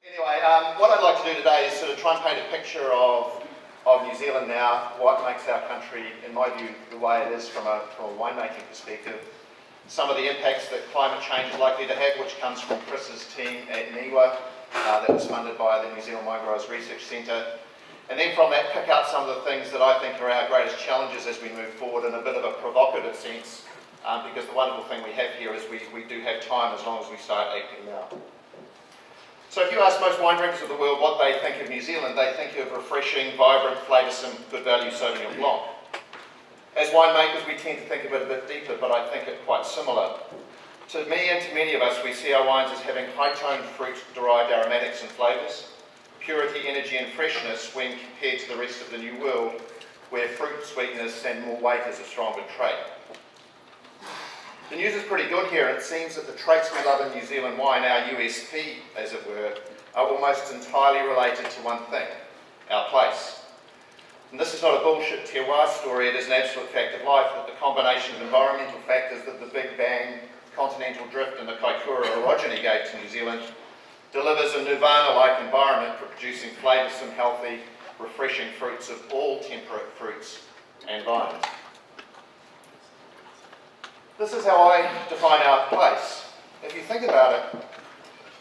Anyway, what I'd like to do today is sort of try and paint a picture of New Zealand now, what makes our country, in my view, the way it is from a winemaking perspective, some of the impacts that climate change is likely to have, which comes from Chris's team at NIWA, that was funded by the New Zealand Wine Growers Research Centre. And then from that, pick out some of the things that I think are our greatest challenges as we move forward in a bit of a provocative sense, because the wonderful thing we have here is we do have time as long as we start acting now. So if you ask most wine drinkers of the world what they think of New Zealand, they think of refreshing, vibrant, flavoursome, good value Sauvignon Blanc. As winemakers, we tend to think of it a bit deeper, but I think it quite similar. To me and to many of us, we see our wines as having high-toned fruit-derived aromatics and flavours, purity, energy and freshness when compared to the rest of the New World, where fruit, sweetness and more weight is a stronger trait. The news is pretty good here, and it seems that the traits we love in New Zealand wine, our USP, as it were, are almost entirely related to one thing, our place. And this is not a bullshit terroir story, it is an absolute fact of life that the combination of environmental factors that the Big Bang, continental drift and the Kaikoura orogeny gave to New Zealand delivers a nirvana-like environment for producing flavoursome, healthy, refreshing fruits of all temperate fruits and vines. This is how I define our place. If you think about it,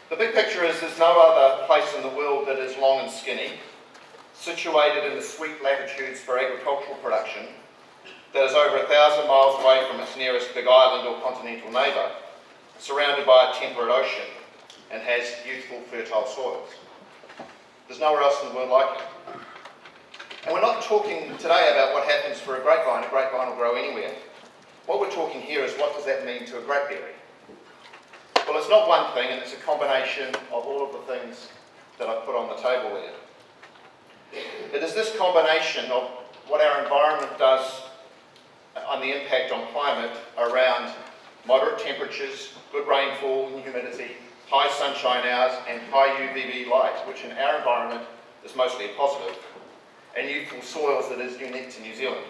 the big picture is there's no other place in the world that is long and skinny, situated in the sweet latitudes for agricultural production, that is over 1,000 miles away from its nearest big island or continental neighbour, surrounded by a temperate ocean, and has youthful, fertile soils. There's nowhere else in the world like it. And we're not talking today about what happens for a grapevine. A grapevine will grow anywhere. What we're talking here is what does that mean to a grapeberry? Well, it's not one thing, and it's a combination of all of the things that I've put on the table there. It is this combination of what our environment does on the impact on climate around moderate temperatures, good rainfall and humidity, high sunshine hours and high UVB light, which in our environment is mostly a positive, and youthful soils that is unique to New Zealand.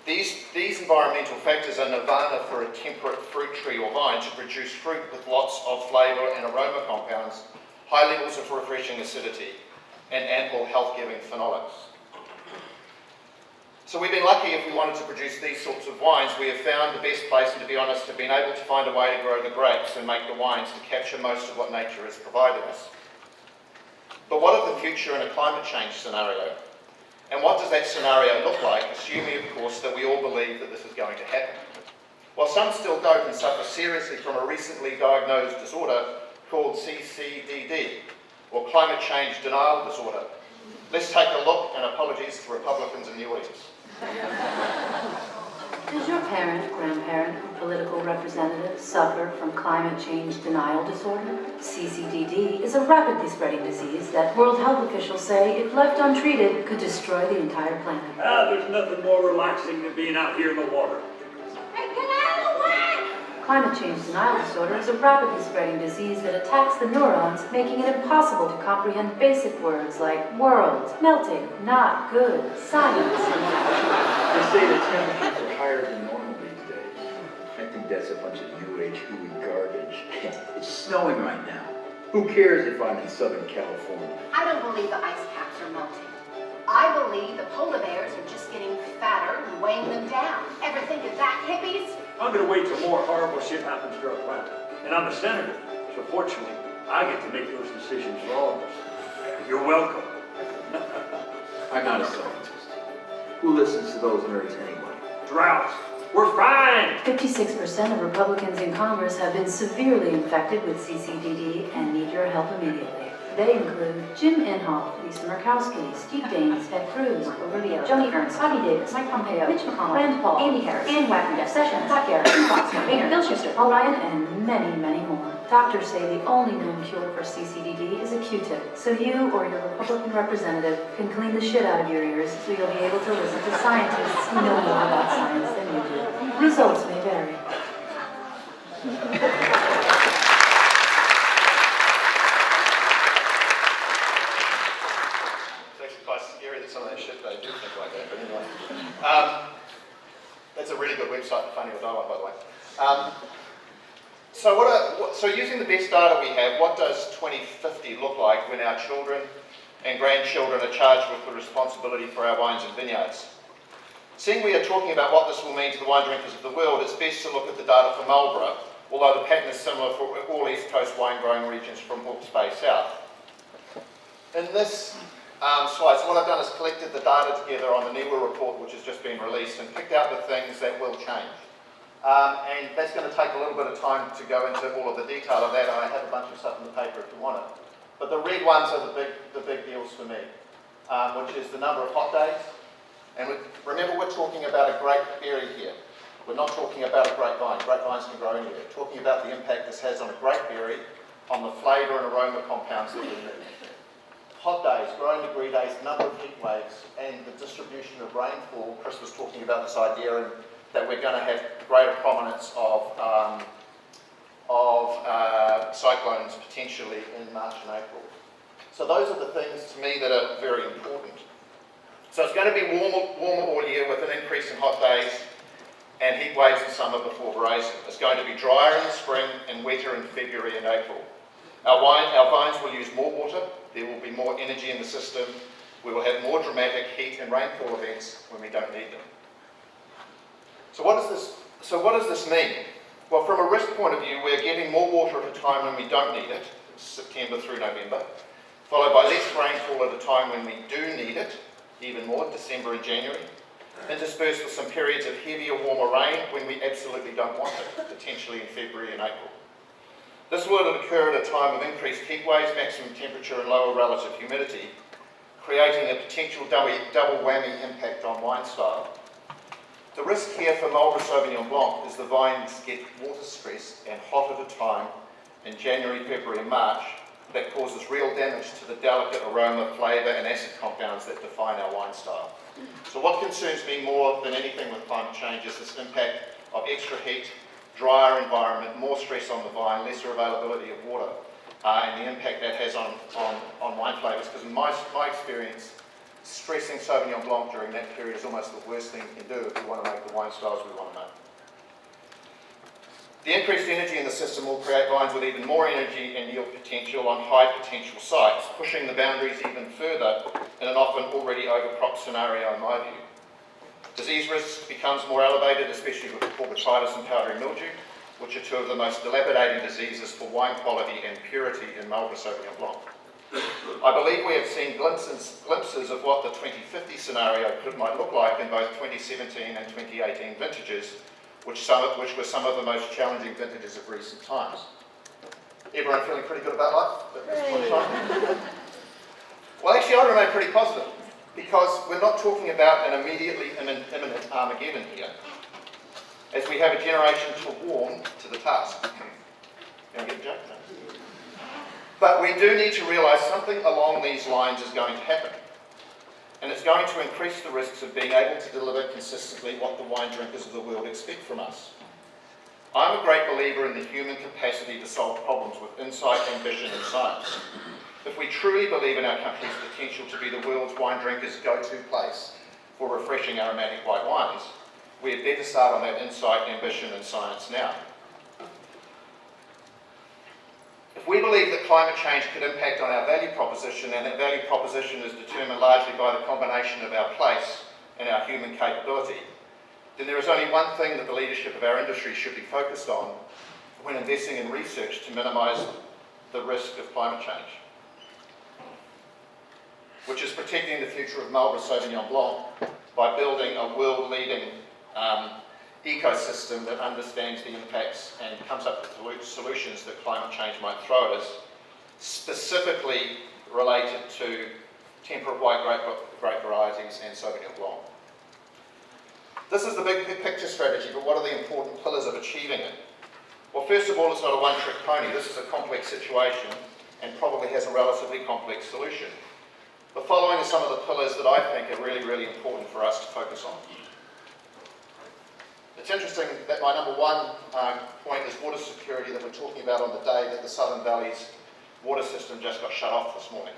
These environmental factors are nirvana for a temperate fruit tree or vine to produce fruit with lots of flavour and aroma compounds, high levels of refreshing acidity, and ample health-giving phenolics. So we've been lucky if we wanted to produce these sorts of wines. We have found the best place, and to be honest, have been able to find a way to grow the grapes and make the wines to capture most of what nature has provided us. But what of the future in a climate change scenario? And what does that scenario look like, assuming, of course, that we all believe that this is going to happen? While some still don't and suffer seriously from a recently diagnosed disorder called CCDD, or climate change denial disorder. Let's take a look, and apologies to Republicans in the audience. Does your parent, grandparent, or political representative suffer from climate change denial disorder? CCDD is a rapidly spreading disease that World Health officials say, if left untreated, could destroy the entire planet. There's nothing more relaxing than being out here in the water. Hey, get out of the way! Climate change denial disorder is a rapidly spreading disease that attacks the neurons, making it impossible to comprehend basic words like world, melting, not good, science. They say the temperatures are higher than normal these days. I think that's a bunch of new age hooey garbage. It's snowing right now. Who cares if I'm in Southern California? I don't believe the ice caps are melting. I believe the polar bears are just getting fatter and weighing them down. Ever think of that, hippies? I'm gonna wait till more horrible shit happens to our planet. And I'm a senator, so fortunately, I get to make those decisions for all of us. You're welcome. I'm not a scientist. Who listens to those nerds anyway? Droughts. We're fine! 56% of Republicans in Congress have been severely infected with CCDD and need your help immediately. They include Jim Inhofe, Lisa Murkowski, Steve Daines, Ted Cruz, Marco Rubio, Joni Ernst, Bobby Davis, Mike Pompeo, Mitch McConnell, Rand Paul, Andy Harris, Ann Wagner, Jeff Sessions, Zach Garrett, Jim Fox, Mayor, Bill Schuster, Paul Ryan, and many, many more. Doctors say the only known cure for CCDD is a Q-tip, so you or your Republican representative can clean the shit out of your ears so you'll be able to listen to scientists who know more about science than you do. Results may vary. Some of that shit they do think like that, but anyway. That's a really good website, the Funny or Die One, by the way. So using the best data we have, what does 2050 look like when our children and grandchildren are charged with the responsibility for our wines and vineyards? Seeing we are talking about what this will mean to the wine drinkers of the world, it's best to look at the data for Marlborough, although the pattern is similar for all East Coast wine growing regions from Hawke's Bay south. In this slide, so what I've done is collected the data together on the NIWA report, which has just been released, and picked out the things that will change. And that's going to take a little bit of time to go into all of the detail of that. I have a bunch of stuff in the paper if you want it. But the red ones are the big deals for me, which is the number of hot days. And remember, we're talking about a grape berry here. We're not talking about a grapevine. Grapevines can grow anywhere. We're talking about the impact this has on a grape berry, on the flavour and aroma compounds that we need. Hot days, growing degree days, number of heat waves, and the distribution of rainfall. Chris was talking about this idea and that we're going to have greater prominence of cyclones potentially in March and April. So those are the things to me that are very important. So it's going to be warmer all year with an increase in hot days and heat waves in summer before grazing. It's going to be drier in the spring and wetter in February and April. Our vines will use more water, there will be more energy in the system, we will have more dramatic heat and rainfall events when we don't need them. So what does this mean? Well, from a risk point of view, we're getting more water at a time when we don't need it, September through November, followed by less rainfall at a time when we do need it, even more, December and January, interspersed with some periods of heavier, warmer rain when we absolutely don't want it, potentially in February and April. This will occur at a time of increased heat waves, maximum temperature and lower relative humidity, creating a potential double whammy impact on wine style. The risk here for Marlborough Sauvignon Blanc is the vines get water stressed and hot at a time in January, February and March that causes real damage to the delicate aroma, flavour and acid compounds that define our wine style. So what concerns me more than anything with climate change is this impact of extra heat, drier environment, more stress on the vine, lesser availability of water, and the impact that has on wine flavours. Because in my experience, stressing Sauvignon Blanc during that period is almost the worst thing you can do if we want to make the wine styles we want to make. The increased energy in the system will create vines with even more energy and yield potential on high potential sites, pushing the boundaries even further in an often already overcropped scenario in my view. Disease risk becomes more elevated, especially with botrytis and powdery mildew, which are two of the most dilapidating diseases for wine quality and purity in Marlborough Sauvignon Blanc. I believe we have seen glimpses of what the 2050 scenario might look like in both 2017 and 2018 vintages, which were some of the most challenging vintages of recent times. Everyone feeling pretty good about life at this point in time? Well, actually, I remain pretty positive, because we're not talking about an immediately imminent Armageddon here, as we have a generation to warm to the task. Can I get a joke? No. But we do need to realise something along these lines is going to happen. And it's going to increase the risks of being able to deliver consistently what the wine drinkers of the world expect from us. I'm a great believer in the human capacity to solve problems with insight, ambition and science. If we truly believe in our country's potential to be the world's wine drinkers' go-to place for refreshing aromatic white wines, we had better start on that insight, ambition and science now. If we believe that climate change could impact on our value proposition, and that value proposition is determined largely by the combination of our place and our human capability, then there is only one thing that the leadership of our industry should be focused on when investing in research to minimise the risk of climate change, which is protecting the future of Marlborough Sauvignon Blanc by building a world-leading ecosystem that understands the impacts and comes up with solutions that climate change might throw at us, specifically related to temperate white grape varieties and Sauvignon Blanc. This is the big picture strategy, but what are the important pillars of achieving it? Well, first of all, it's not a one-trick pony. This is a complex situation and probably has a relatively complex solution. The following are some of the pillars that I think are really, really important for us to focus on. It's interesting that my number one point is water security that we're talking about on the day that the Southern Valley's water system just got shut off this morning.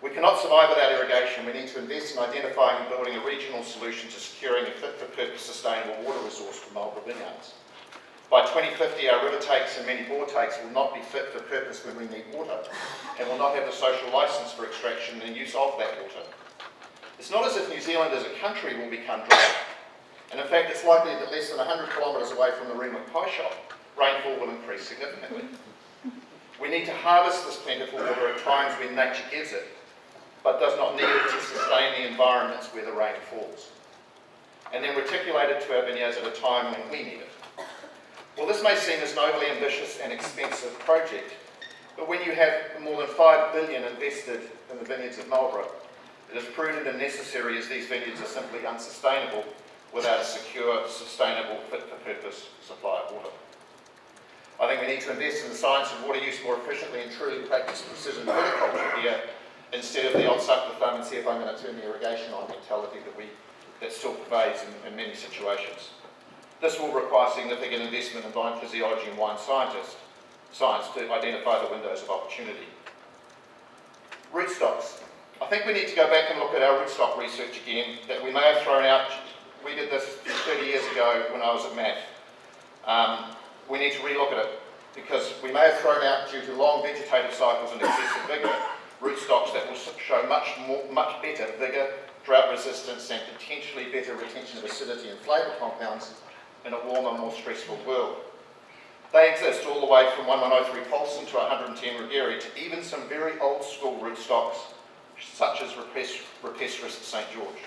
We cannot survive without irrigation. We need to invest in identifying and building a regional solution to securing a fit-for-purpose sustainable water resource for Marlborough vineyards. By 2050, our river takes and many bore takes will not be fit for purpose when we need water, and will not have the social licence for extraction and use of that water. It's not as if New Zealand as a country will become dry, and in fact it's likely that less than 100 kilometres away from the Renwick pie shop, rainfall will increase significantly. We need to harvest this plentiful water at times when nature gives it, but does not need it to sustain the environments where the rain falls, and then reticulate it to our vineyards at a time when we need it. Well, this may seem as an overly ambitious and expensive project, but when you have more than $5 billion invested in the vineyards of Marlborough, it is prudent and necessary, as these vineyards are simply unsustainable without a secure, sustainable, fit-for-purpose supply of water. I think we need to invest in the science of water use more efficiently and truly practice precision horticulture here, instead of the old suck the thumb and see if I'm going to turn the irrigation on mentality that still pervades in many situations. This will require significant investment in vine physiology and wine science to identify the windows of opportunity. Rootstocks. I think we need to go back and look at our rootstock research again that we may have thrown out. We did this 30 years ago when I was at MAF. We need to relook at it because we may have thrown out, due to long vegetative cycles and excessive vigour, rootstocks that will show much better vigour, drought resistance and potentially better retention of acidity and flavour compounds in a warmer, more stressful world. They exist all the way from 1103 Paulson to 110 Ruggieri to even some very old school rootstocks such as Rupestris St. George.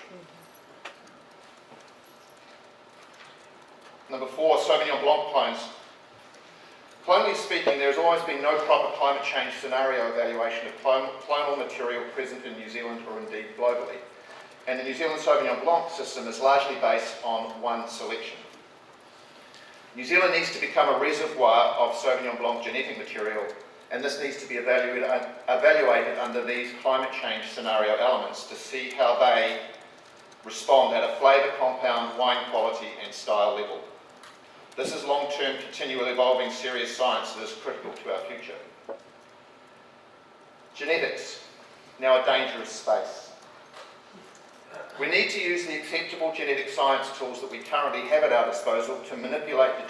Number 4, Sauvignon Blanc clones. Clonally speaking, there has always been no proper climate change scenario evaluation of clonal material present in New Zealand or indeed globally. And the New Zealand Sauvignon Blanc system is largely based on one selection. New Zealand needs to become a reservoir of Sauvignon Blanc genetic material, and this needs to be evaluated under these climate change scenario elements to see how they respond at a flavour, compound, wine quality and style level. This is long-term, continual evolving serious science that is critical to our future. Genetics, now a dangerous space. We need to use the acceptable genetic science tools that we currently have at our disposal to manipulate the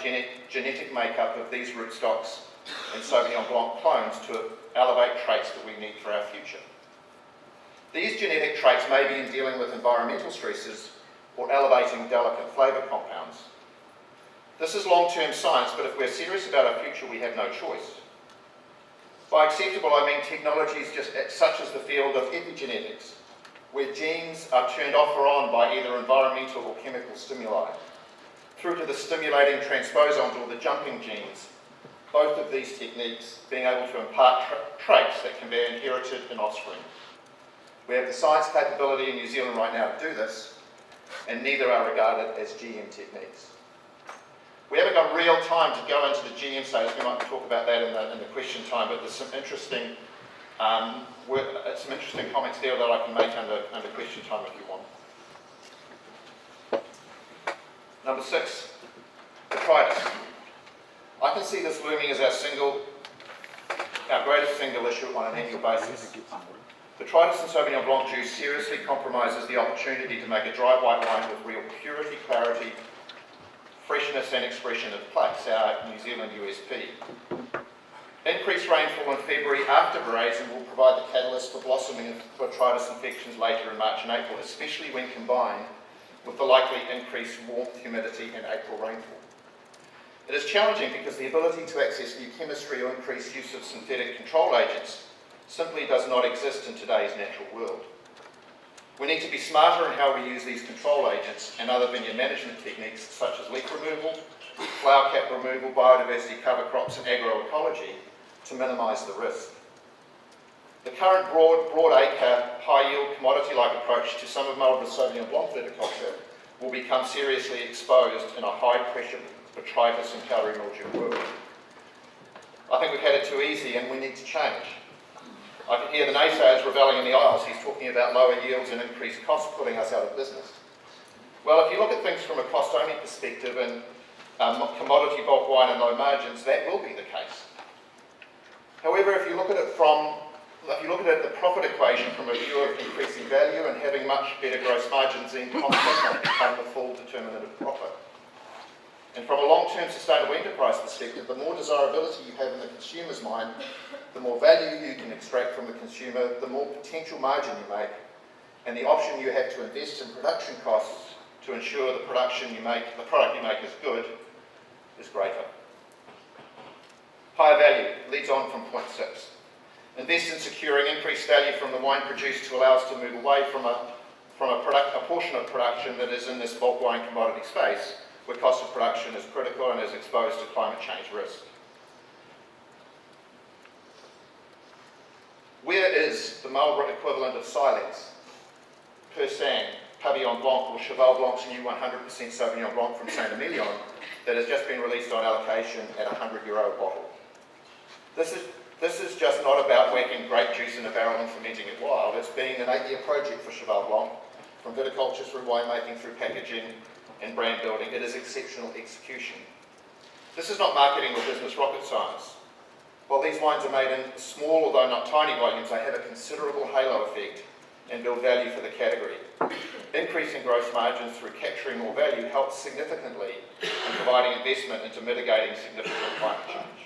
genetic makeup of these rootstocks and Sauvignon Blanc clones to elevate traits that we need for our future. These genetic traits may be in dealing with environmental stresses or elevating delicate flavour compounds. This is long-term science, but if we're serious about our future, we have no choice. By acceptable, I mean technologies such as the field of epigenetics, where genes are turned off or on by either environmental or chemical stimuli, through to the stimulating transposons or the jumping genes, both of these techniques being able to impart traits that can be inherited in offspring. We have the science capability in New Zealand right now to do this, and neither are regarded as GM techniques. We haven't got real time to go into the GM status. We might talk about that in the question time, but there's some interesting comments there that I can make under question time if you want. Number 6, detritus. I can see this looming as our greatest single issue on an annual basis. Detritus in Sauvignon Blanc juice seriously compromises the opportunity to make a dry white wine with real purity, clarity, freshness and expression of place, our New Zealand USP. Increased rainfall in February after veraison will provide the catalyst for blossoming of detritus infections later in March and April, especially when combined with the likely increased warmth, humidity and April rainfall. It is challenging because the ability to access new chemistry or increased use of synthetic control agents simply does not exist in today's natural world. We need to be smarter in how we use these control agents and other vineyard management techniques such as leaf removal, flower cap removal, biodiversity cover crops and agroecology to minimise the risk. The current broad acre, high yield commodity-like approach to some of Marlborough's Sauvignon Blanc viticulture will become seriously exposed in a high pressure botrytis and calorie mildew world. I think we've had it too easy and we need to change. I can hear the naysayers reveling in the aisles. He's talking about lower yields and increased costs putting us out of business. Well, if you look at things from a cost-only perspective and commodity bulk wine and low margins, that will be the case. However, if you look at it the profit equation from a view of increasing value and having much better gross margins, then cost does not become the full determinant of profit. And from a long-term sustainable enterprise perspective, the more desirability you have in the consumer's mind, the more value you can extract from the consumer, the more potential margin you make, and the option you have to invest in production costs to ensure the product you make is good, is greater. Higher value leads on from point 6. Invest in securing increased value from the wine produced to allow us to move away from a portion of production that is in this bulk wine commodity space, where cost of production is critical and is exposed to climate change risk. Where is the Marlborough equivalent of Silex, Persang, Pavillon Blanc, or Cheval Blanc's new 100% Sauvignon Blanc from Saint-Emilion that has just been released on allocation at €100 a bottle? This is just not about whacking grape juice in a barrel and fermenting it wild. It's been an 8-year project for Cheval Blanc, from viticulture through winemaking, through packaging and brand building. It is exceptional execution. This is not marketing or business rocket science. While these wines are made in small, although not tiny volumes, they have a considerable halo effect and build value for the category. Increasing gross margins through capturing more value helps significantly in providing investment into mitigating significant climate change.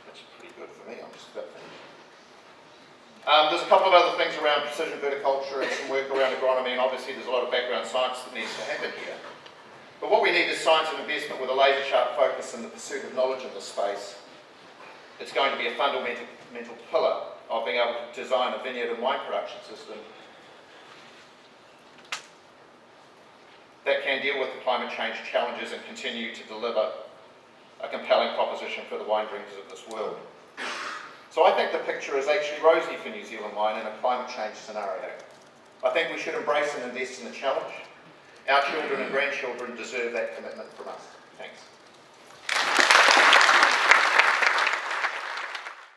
That's pretty good for me, I'm just about finished. There's a couple of other things around precision viticulture and some work around agronomy, and obviously there's a lot of background science that needs to happen here. But what we need is science and investment with a laser-sharp focus in the pursuit of knowledge in this space. It's going to be a fundamental pillar of being able to design a vineyard and wine production system that can deal with the climate change challenges and continue to deliver a compelling proposition for the wine drinkers of this world. So I think the picture is actually rosy for New Zealand wine in a climate change scenario. I think we should embrace and invest in the challenge. Our children and grandchildren deserve that commitment from us. Thanks.